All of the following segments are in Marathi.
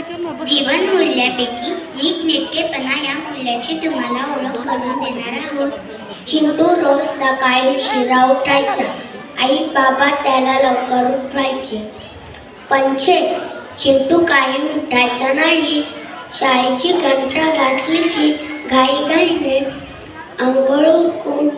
जीवन मूल्यापैकी नीटनेटकेपणा या मूल्याची तुम्हाला ओळख करून देणार आहोत. चिंटू रोज सकाळी उशिरा उठायचा. आई बाबा त्याला लवकर उठवायचे. पंचे चिंटू काही उठायचा नाही. शाळेची घंटा वाजली की घाईघाईने अंघोळ उरकून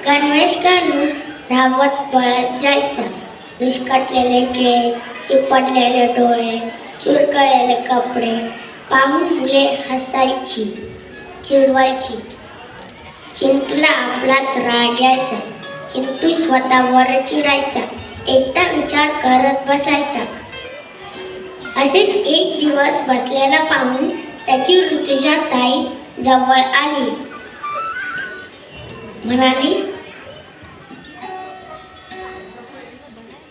गणवेश घालून धावत पळत जायचा. विस्कटलेले केस, चिपटलेले डोळे, चुरकळलेले कपडे पाहून मुले हसायची, चिडवायची. चिंटूला आपलाच राग यायचा. चिंटू स्वतःवर चिडायचा. एकटा विचार करत बसायचा. असेच एक दिवस बसलेला पाहून त्याची ऋतुजा ताई जवळ आली. म्हणाली,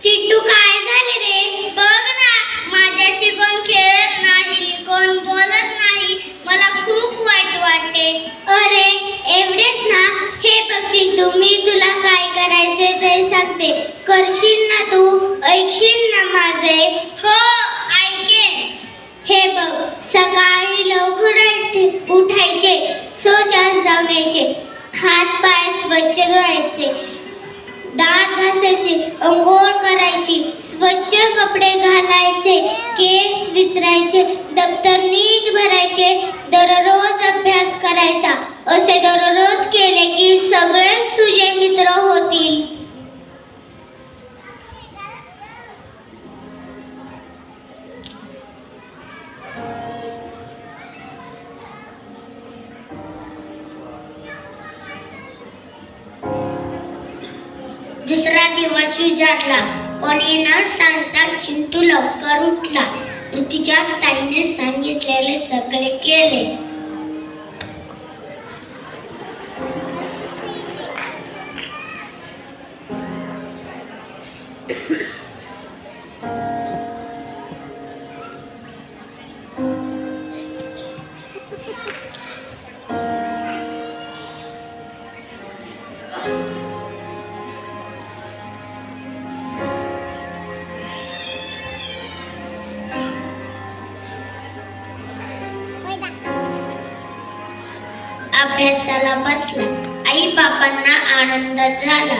चिंटू काय झाले रे? बघ ना, माझ्याशी कोण खेळत नाही, कोण बोलत नाही. मला खूप वाईट वाटते. अरे एवढेच ना? हे बघ चिंटू, मी तुला काय करायचे ते सांगते. करशील ना तू? ऐकशील ना माझे? हो ऐकेन. हे बघ, सकाळी लवकर उठायचे, शौचास जाऊन यायचे, हात पाय स्वच्छ धुवायचे, दात घासायचे, अंघोळ करायची, स्वच्छ कपडे घालायचे, केस विचरायचे, दप्तर नीट भरायचे, दररोज अभ्यास करायचा. असे दररोज केले की सगळेच तुझे मित्र होतील. दुसरा दिवस उजाडला. कोणी न सांगता चिंटू लवकर उठला. ऋतुजा ताईने सांगितलेले सगळे केले. अभ्यासाला बसला. आई बाबांना आनंद झाला.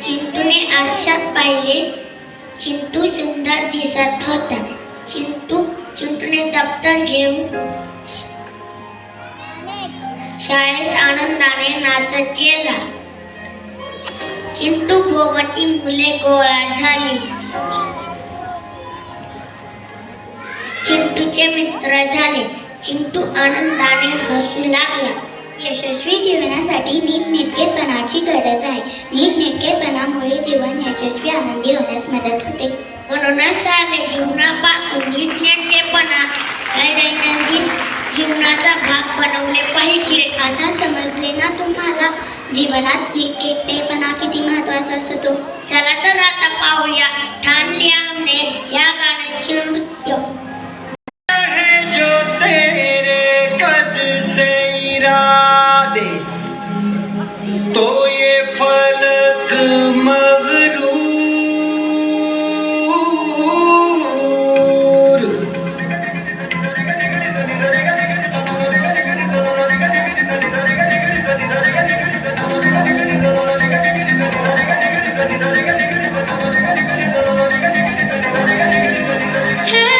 चिंटूने आरशात पाहिले. चिंटू सुंदर दिसत होता. चिंटूने दप्तर घेऊन शाळेत आनंदाने नाचत गेला. चिंटू भोवती मुले गोळा झाली. चिंटूचे मित्र झाले. चिंटू आनंदाने हसू लागला. यशस्वी जीवनासाठी नीटनेटकेपणाची गरज आहे. नीटनेटकेपणामुळे जीवन यशस्वी आनंदी होण्यास मदत होते. म्हणूनच साधे जीवनापासून नीटनेटकेपणा दैनंदिन जीवनाचा भाग बनवले पाहिजे. आता समजले ना तुम्हाला जीवनात नीटनेटकेपणा किती महत्त्वाचा असतो? चला तर आता पाहूया ठान लिया हमने या गाण्याचे नृत्य. तो ये फलक मगरूर हे